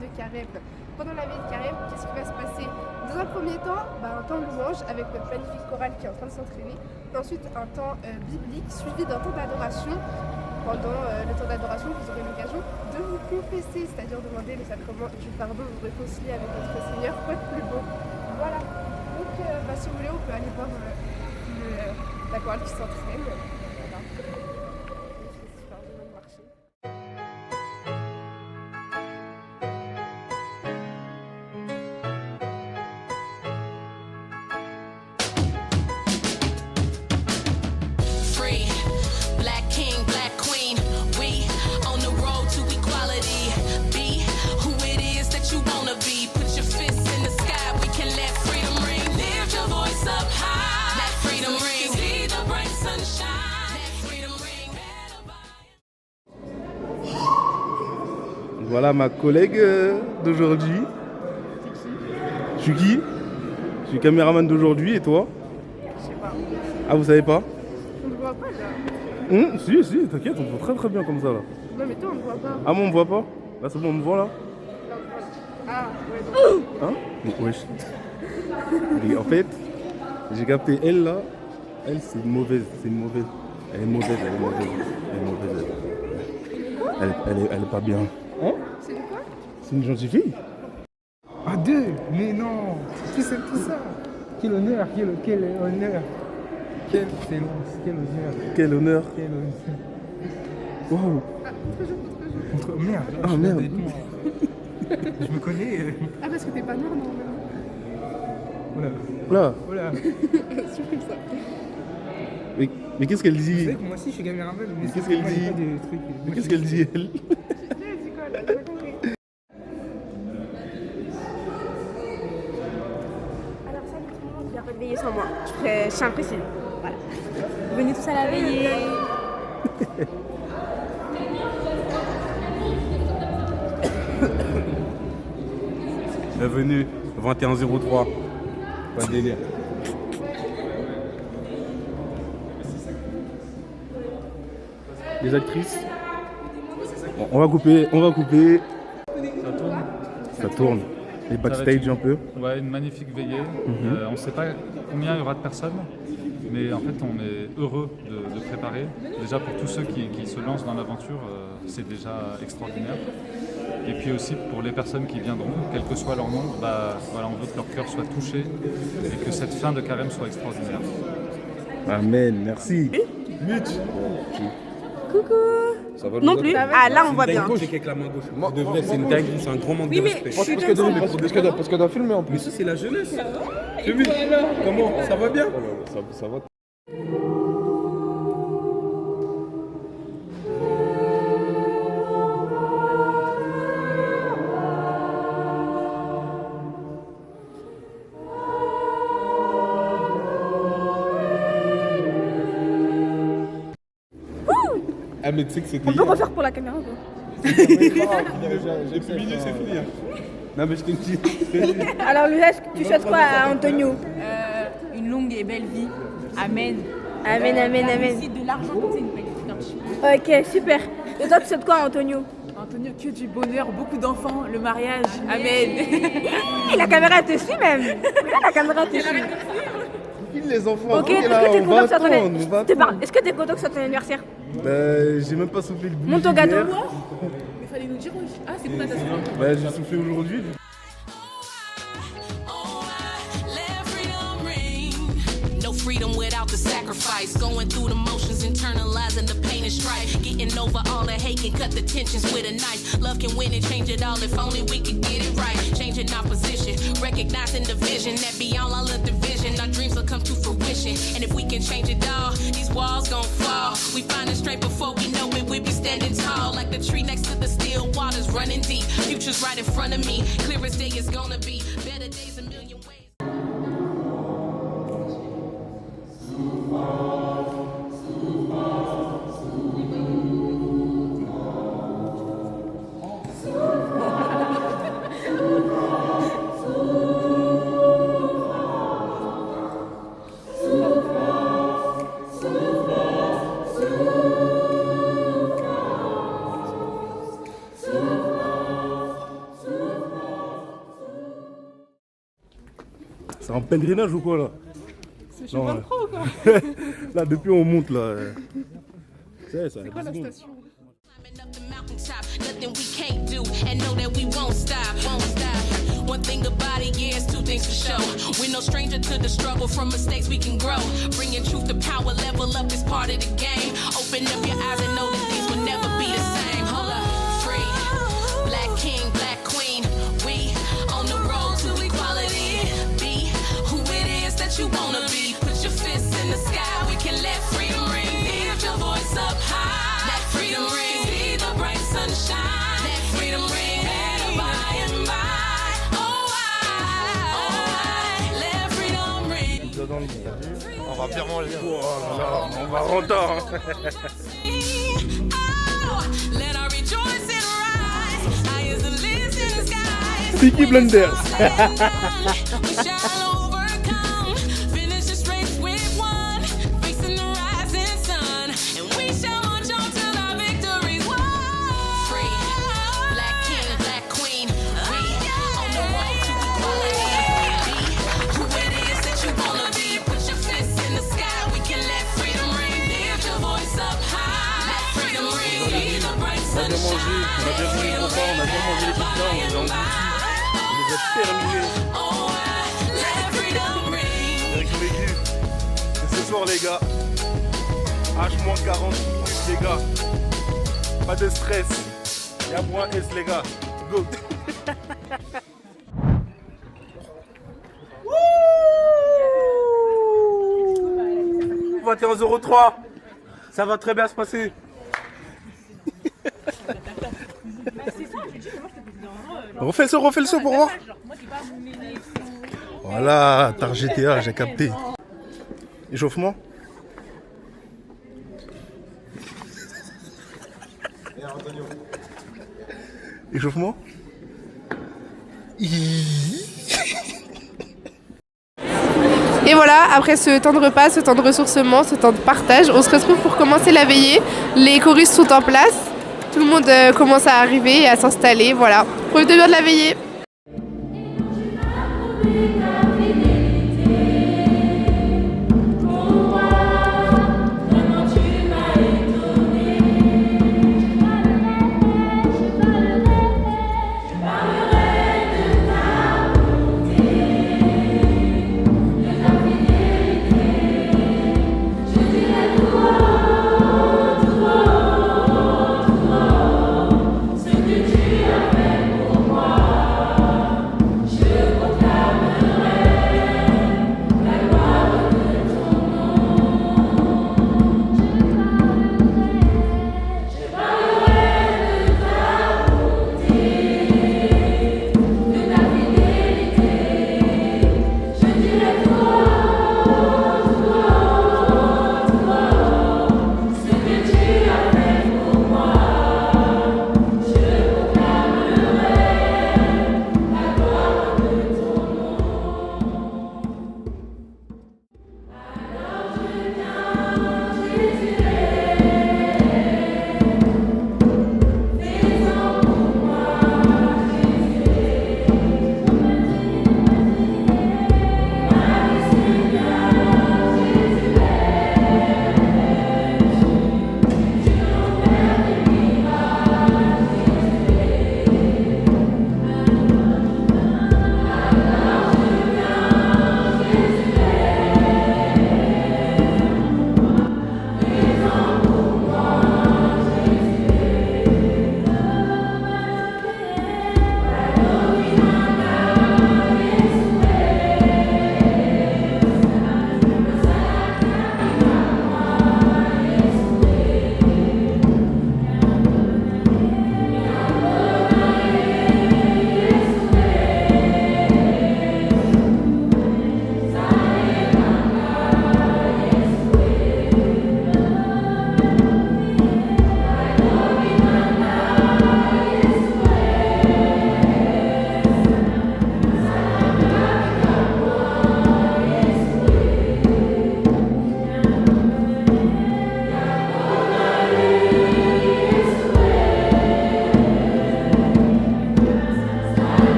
de carême. Pendant la veille de carême, qu'est-ce qui va se passer? Dans un premier temps, un temps louange avec notre magnifique chorale qui est en train de s'entraîner. Ensuite, un temps biblique suivi d'un temps d'adoration. Pendant le temps d'adoration, vous aurez l'occasion de vous confesser, c'est-à-dire demander le sacrement du pardon, vous réconcilier avec votre Seigneur, quoi de plus beau. Voilà. Donc, si vous voulez, on peut aller voir la chorale qui s'entraîne. Voilà. C'est super bien de marcher. Voilà ma collègue d'aujourd'hui. Je suis qui? Je suis caméraman d'aujourd'hui et toi? Je sais pas. Ah, vous savez pas? On ne voit pas là. Si, t'inquiète, on te voit très très bien comme ça là. Non mais toi on ne voit pas. Ah, moi on me voit pas? Là c'est bon, on me voit là? Ah, ouais. Donc... Hein? Wesh. Et en fait, j'ai capté elle là. Elle c'est une mauvaise, c'est une mauvaise. Elle est mauvaise, elle est mauvaise. Elle est mauvaise. Elle est pas bien. Hein? C'est quoi? C'est une gentille fille. Ah deux? Mais non! Tout ça, tout ça! Quel honneur, quel honneur! Quel excellence, quel honneur! Quel honneur! Quel honneur! Waouh! Ah, trop chaud. Merde! Ah merde! Je me connais! Ah parce que t'es pas noir normalement. Voilà! Là! Voilà! Surprise ça. Mais qu'est-ce qu'elle Vous dit? savez que moi aussi je suis caméraman, mais Qu'est-ce qu'elle dit? Mais qu'est-ce qu'elle dit elle? J'ai dit quoi là? J'ai pas compris. Alors salut tout le monde, je viens pas de veiller sans moi. Je suis impressionnée. Voilà. Venez tous à la veillée. Bienvenue, 2103. Pas de délire. Les actrices. Bon, on va couper. Ça tourne. Ça tourne. Les backstage un peu. Ouais, une magnifique veillée. On ne sait pas combien il y aura de personnes, mais en fait, on est heureux de préparer. Déjà pour tous ceux qui se lancent dans l'aventure, c'est déjà extraordinaire. Et puis aussi pour les personnes qui viendront, quel que soit leur nombre, voilà, on veut que leur cœur soit touché et que cette fin de carême soit extraordinaire. Amen, merci. Coucou. Ça va, Non plus. Ah là on voit bien. C'est avec la main gauche. De vrai, c'est une dinguerie, c'est un grand manque de respect. Parce qu'elle doit filmer en plus. Mais ça, c'est la jeunesse. Tu vu? Comment? Ça va bien? Ça va. Ah, mais tu sais que c'était On peut refaire pour la caméra quoi. J'ai plus minutes, c'est fini. Non mais je t'ai dit. Alors Lucas, tu souhaites quoi à Antonio? Une longue et belle vie. Amen. Amen, amen, amen. Aussi de l'argent comme c'est une belle un petit peu. Ok, super. Et toi tu souhaites quoi à Antonio? Antonio, que du bonheur, beaucoup d'enfants, le mariage. Amen. Et la caméra te suit même. La caméra te suit. Les enfants. Ok, est-ce que t'es content que ça soit on va attendre. Est-ce que t'es content que ça soit ton anniversaire? J'ai même pas soufflé le bout. Monte au gâteau. Il fallait nous dire oui. Ah, c'est quoi ta soirée? J'ai soufflé aujourd'hui. Freedom without the sacrifice, going through the motions, internalizing the pain and strife, getting over all the hate can cut the tensions with a knife. Love can win and change it all if only we could get it right. Changing our position, recognizing the vision that beyond all of the vision, our dreams will come to fruition. And if we can change it all, these walls gon' fall. We find it straight before we know it, we'll be standing tall like the tree next to the still waters running deep. Future's right in front of me, clear as day is gonna be. Better days a million ways. C'est un pèlerinage ou quoi là? C'est chez 23 ou quoi? Là, depuis on monte là. C'est quoi la station? Climbing up the mountaintop, nothing we can't do, and know that we won't stop, won't stop. One thing about it, yeah, it's two things for sure. We're no stranger to the struggle, from mistakes we can grow. Bringing truth to power, level up is part of the game. Open up your eyes and know that things will never be the same. Hold up, free, black king, black queen. We on the road to equality. Be who it is that you wanna be. Put your fists in the sky, we can let freedom ring. Lift your voice up high, let freedom ring. See the bright sunshine, let freedom ring. Better by and by. Oh, let freedom ring. On va bien manger. On va rentrer. Oh, let our rejoicing rise. High as the lids in the skies. Peaky Blinders. We shall overcome. Finish this race with one. Facing the rising sun. And we shall march on till our victory's won. Free, black king, black queen. We on the road to equality. Be who it is that you wanna be. Put your fists in the sky. We can let freedom ring. Lift your voice up high. Let freedom ring. See the bright sunshine. On a bien mangé les repas, on a bien mangé les pizzas, on les a engloutis. On les a terminés. Oh, let freedom ring. On a vécu. Et ce soir les gars, H-40 plus les gars. Pas de stress. Y'a moins S les gars. Go. 21,03. Ça va très bien se passer. Refais le son pour voir. Voilà, Tar GTA, j'ai capté. Échauffement. Échauffement. Et voilà, après ce temps de repas, ce temps de ressourcement, ce temps de partage, on se retrouve pour commencer la veillée. Les choristes sont en place, tout le monde commence à arriver et à s'installer, voilà. Profitez bien de la veillée. Ce que tu as fait pour moi.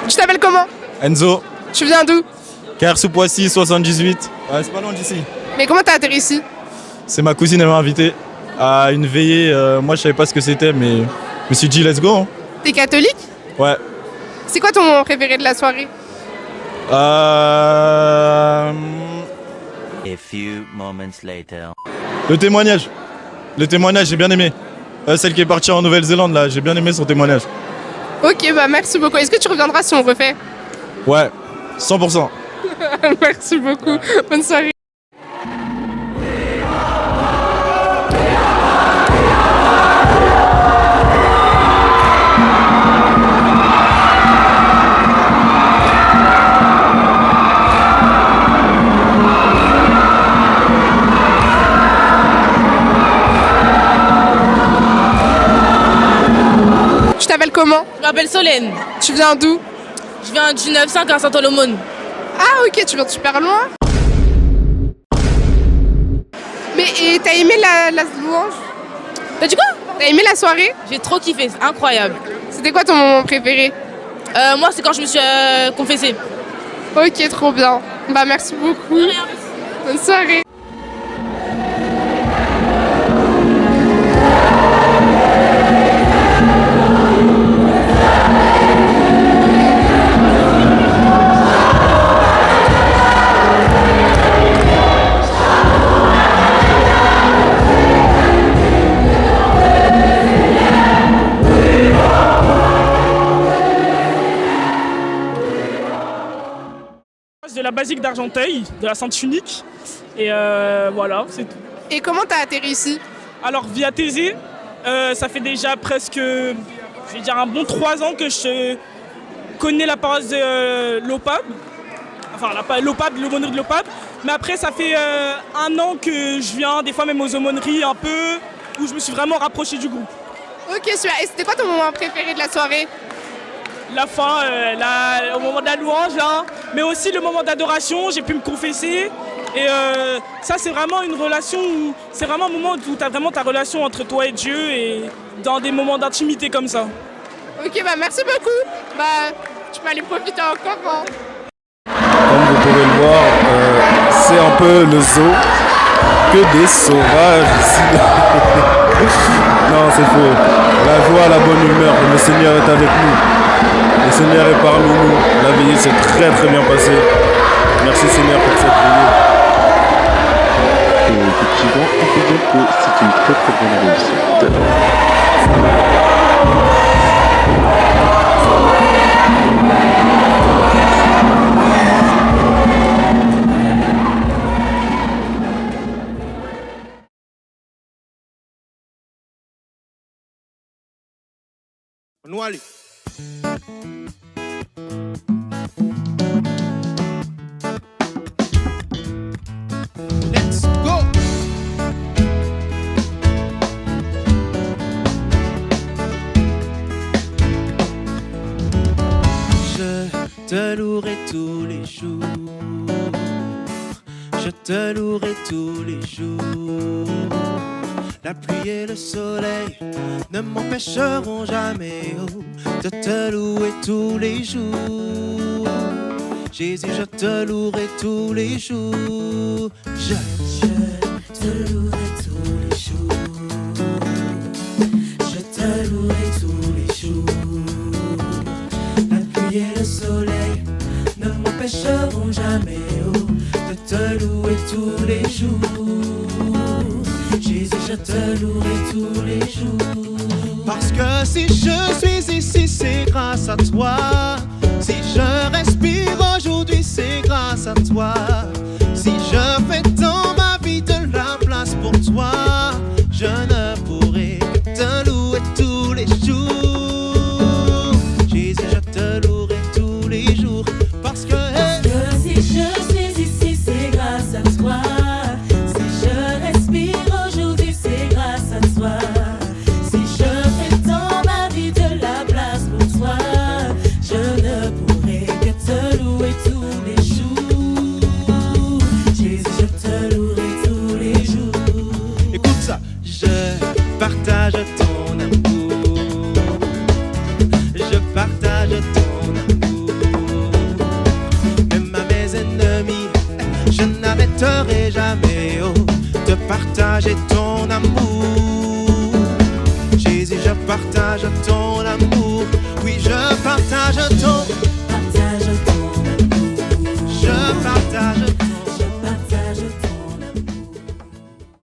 Tu t'appelles comment? Enzo, Tu viens d'où? Carrère sous Poissy, 78. Ouais, c'est pas loin d'ici. Mais comment t'as atterri ici? C'est ma cousine, elle m'a invité à une veillée. Moi, je savais pas ce que c'était, mais je me suis dit, let's go. Hein. T'es catholique? Ouais. C'est quoi ton moment préféré de la soirée? A few moments later. Le témoignage. Le témoignage, j'ai bien aimé. Celle qui est partie en Nouvelle-Zélande, là, j'ai bien aimé son témoignage. Ok, bah merci beaucoup. Est-ce que tu reviendras si on refait? Ouais, 100%. Merci beaucoup. Bonne soirée. Tu t'appelles comment? Je m'appelle Solène. Tu viens d'où? Je viens du 9-5 à Saint-Olomone. Ah ok, tu viens de super loin. Mais et t'as aimé la louange? T'as dit quoi? T'as aimé la soirée? J'ai trop kiffé, c'est incroyable. C'était quoi ton moment préféré? Moi, c'est quand je me suis confessée. Ok, trop bien. Bah merci beaucoup. Bonne soirée. De la basique d'Argenteuil, de la Sainte Unique. Et voilà, c'est tout. Et comment t'as atterri ici? Alors via Thésée, ça fait déjà presque, je vais dire un bon 3 ans que je connais la paroisse de l'OPAB. Enfin, l'OPAB, l'aumônerie de l'OPAB. Mais après, ça fait 1 an que je viens, des fois même aux aumôneries un peu, où je me suis vraiment rapproché du groupe. Ok, super. Et c'était quoi ton moment préféré de la soirée? La fin, au moment de la louange, là, mais aussi le moment d'adoration, j'ai pu me confesser. Et ça, c'est vraiment une relation où c'est vraiment un moment où tu as vraiment ta relation entre toi et Dieu et dans des moments d'intimité comme ça. Ok, bah merci beaucoup. Bah, tu peux aller profiter encore. Hein. Comme vous pouvez le voir, c'est un peu le zoo. Que des sauvages ici. Non, c'est faux. La joie, la bonne humeur, le Seigneur est avec nous. Le Seigneur est parmi nous. La veillée s'est très très bien passée. Merci Seigneur pour cette veillée. Et effectivement, on peut dire que c'est une très très bonne réussite. Nouali. Let's go. Je te louerai tous les jours. Je te louerai tous les jours. La pluie et le soleil ne m'empêcheront jamais de te louer tous les jours. Jésus, je te louerai tous les jours. Je te louerai tous les jours. Je te louerai tous les jours. La pluie et le soleil ne m'empêcheront jamais de te louer tous les jours. Jésus, je te louerai tous les jours. Parce que si je suis ici, c'est grâce à toi. Si je respire aujourd'hui, c'est grâce à toi. Si je fais dans ma vie de la place pour toi, je ne pourrai te louer tous les jours. Jésus, je te louerai tous les jours. Parce que si je suis ici, c'est grâce à toi. Si je respire aujourd'hui, c'est grâce à toi. Je partage ton amour. Je partage ton amour. Même à mes ennemis, je n'arrêterai jamais de partager ton amour. Jésus, je partage ton amour. Oui, je partage ton